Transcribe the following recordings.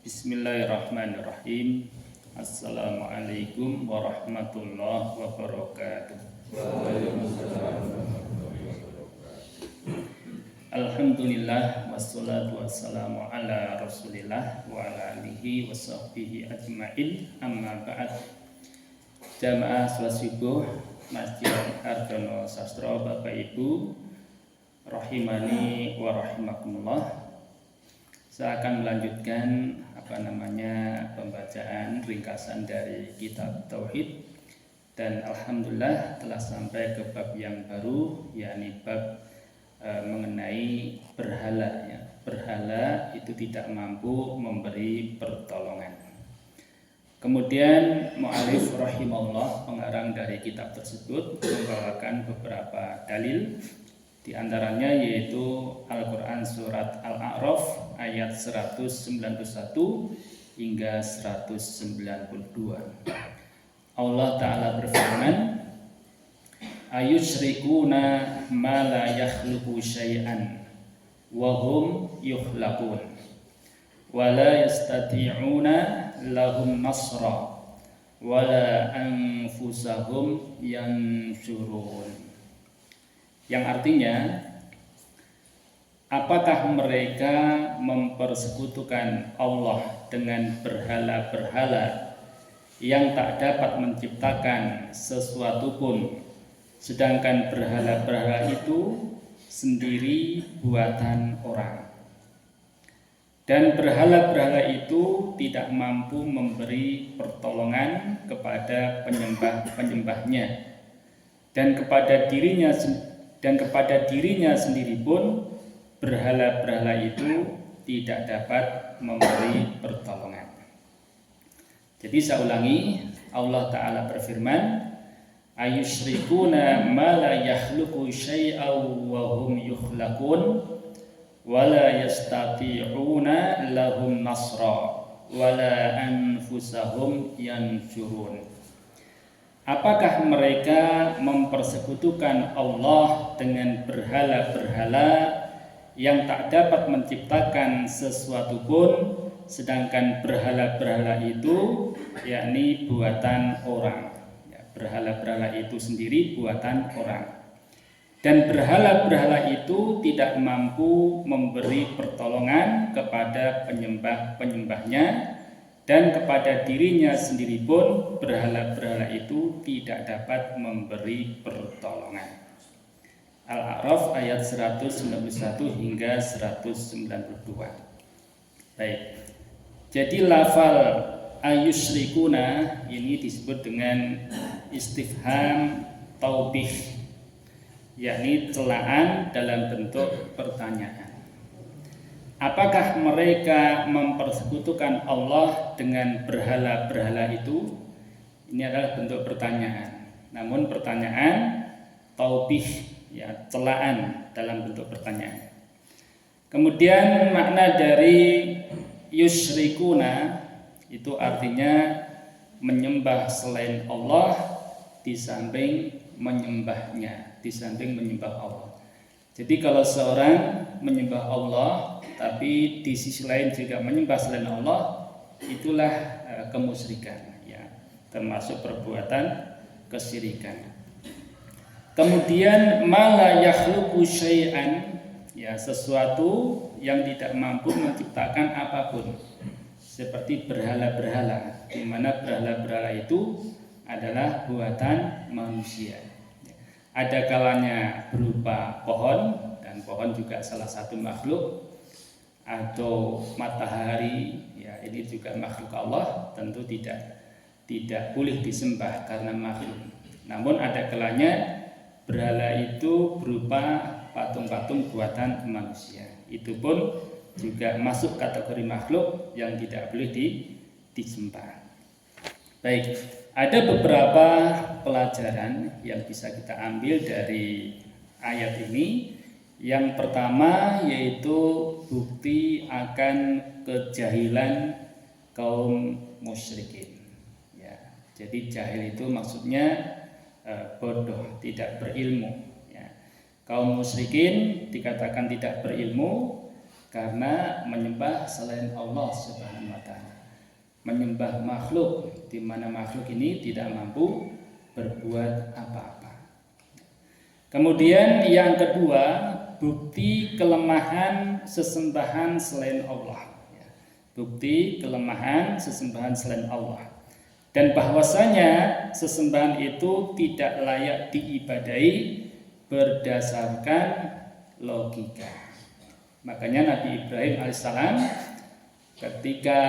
Bismillahirrahmanirrahim. Assalamualaikum warahmatullahi wabarakatuh. Alhamdulillah wassalatu wassalamu ala Rasulillah wa ala alihi wa sahbihi ajmain. Amma ba'd. Jamaah salat subuh Masjid Hardono Sastro, Bapak Ibu rahimani wa rahimakumullah. Saya akan melanjutkan pembacaan ringkasan dari kitab Tauhid, dan alhamdulillah telah sampai ke bab yang baru, yakni bab mengenai berhala. Berhala itu tidak mampu memberi pertolongan. Kemudian mu'alif rahimahullah, pengarang dari kitab tersebut, membawakan beberapa dalil. Di antaranya yaitu Al-Quran surat Al-A'raf ayat 191 hingga 192. Allah Ta'ala berfirman, ayusyrikuna ma la yakhluqu syai'an wa hum yukhlaqun wa la yastati'una lahum nasra wa la anfusahum yansyurun. Yang artinya, apakah mereka mempersekutukan Allah dengan berhala-berhala yang tak dapat menciptakan sesuatu pun, sedangkan berhala-berhala itu sendiri buatan orang, dan berhala-berhala itu tidak mampu memberi pertolongan kepada penyembah-penyembahnya, dan kepada dirinya sendiri pun berhala-berhala itu tidak dapat memberi pertolongan. Jadi saya ulangi, Allah Ta'ala berfirman, ayusyrikuna ma la yakhluqu syai'aw wa hum yukhlaqun wa la yastati'una lahum nasra wa la anfusahum yansyurun. Apakah mereka mempersekutukan Allah dengan berhala-berhala yang tak dapat menciptakan sesuatu pun, sedangkan berhala-berhala itu yakni buatan orang. Berhala-berhala itu sendiri buatan orang, dan berhala-berhala itu tidak mampu memberi pertolongan kepada penyembah-penyembahnya, dan kepada dirinya sendiri pun berhala-berhala itu tidak dapat memberi pertolongan. Al-A'raf ayat 191 hingga 192. Baik. Jadi lafal ayusyrikuna ini disebut dengan istifham taubih, yakni celaan dalam bentuk pertanyaan. Apakah mereka mempersekutukan Allah dengan berhala-berhala itu? Ini adalah bentuk pertanyaan. Namun pertanyaan taubih, ya, celaan dalam bentuk pertanyaan. Kemudian makna dari yusyrikuna itu artinya menyembah selain Allah di samping menyembahnya, di samping menyembah Allah. Jadi kalau seorang menyembah Allah tapi di sisi lain juga menyembah selain Allah, itulah kemusyrikan, ya, termasuk perbuatan kesyirikan. Kemudian mala yakhluqu syai'an, ya, sesuatu yang tidak mampu menciptakan apapun, seperti berhala-berhala, di mana berhala-berhala itu adalah buatan manusia. Ada kalanya berupa pohon, dan pohon juga salah satu makhluk, atau matahari, ya, ini juga makhluk Allah, tentu tidak boleh disembah karena makhluk. Namun ada kalanya berhala itu berupa patung-patung buatan manusia, itu pun juga masuk kategori makhluk yang tidak boleh disembah. Baik, ada beberapa pelajaran yang bisa kita ambil dari ayat ini. Yang pertama yaitu bukti akan kejahilan kaum musyrikin. Ya, jadi jahil itu maksudnya bodoh, tidak berilmu. Ya. Kaum musyrikin dikatakan tidak berilmu karena menyembah selain Allah Subhanahu wa taala. Menyembah makhluk di mana makhluk ini tidak mampu berbuat apa-apa. Kemudian yang kedua, bukti kelemahan sesembahan selain Allah. Bukti kelemahan sesembahan selain Allah. Dan bahwasanya sesembahan itu tidak layak diibadahi berdasarkan logika. Makanya Nabi Ibrahim alaihissalam ketika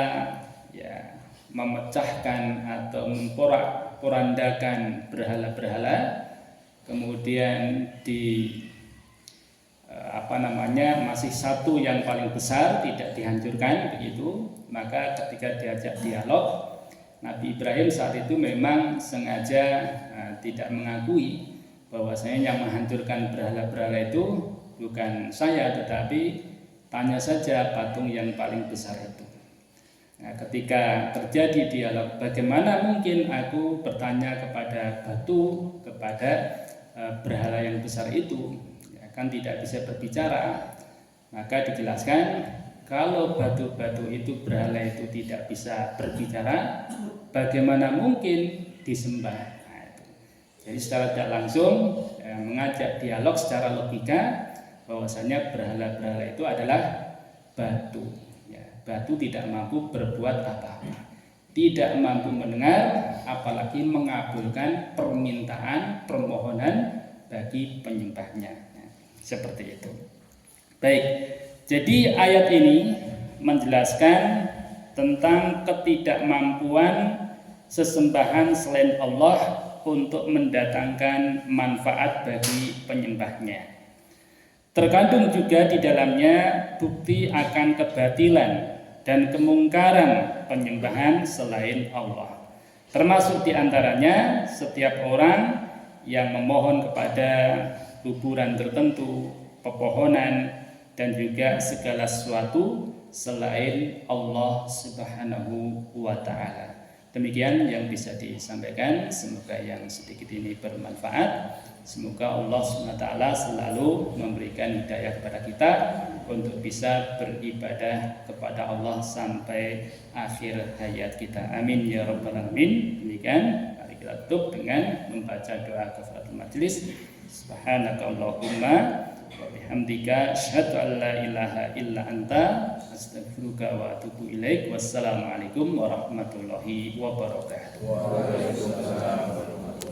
memecahkan atau memporak-porandakan berhala-berhala, kemudian masih satu yang paling besar tidak dihancurkan begitu, maka ketika diajak dialog, Nabi Ibrahim saat itu memang sengaja tidak mengakui bahwasanya yang menghancurkan berhala-berhala itu bukan saya, tetapi tanya saja patung yang paling besar itu. Nah, ketika terjadi dialog, bagaimana mungkin aku bertanya kepada batu, kepada berhala yang besar itu, kan tidak bisa berbicara. Maka dijelaskan, kalau batu-batu itu, berhala itu tidak bisa berbicara, bagaimana mungkin disembah? Nah, itu. Jadi secara tidak langsung mengajak dialog secara logika bahwasanya berhala-berhala itu adalah batu. Batu tidak mampu berbuat apa-apa, tidak mampu mendengar, apalagi mengabulkan permintaan, permohonan bagi penyembahnya. Nah, seperti itu. Baik, jadi ayat ini menjelaskan tentang ketidakmampuan sesembahan selain Allah untuk mendatangkan manfaat bagi penyembahnya. Terkandung juga di dalamnya bukti akan kebatilan dan kemungkaran penyembahan selain Allah. Termasuk diantaranya setiap orang yang memohon kepada kuburan tertentu, pepohonan, dan juga segala sesuatu selain Allah Subhanahu wa ta'ala. Demikian yang bisa disampaikan, semoga yang sedikit ini bermanfaat. Semoga Allah SWT selalu memberikan hidayah kepada kita untuk bisa beribadah kepada Allah sampai akhir hayat kita. Amin ya rabbal alamin. Demikian, mari kita tutup dengan membaca doa kafaratul majelis. Subhanakallahumma wa bihamdika asyhadu an la ilaha illa anta astaghfiruka wa atubu ilaik. Wassalamualaikum warahmatullahi wabarakatuh. Waalaikumsalam.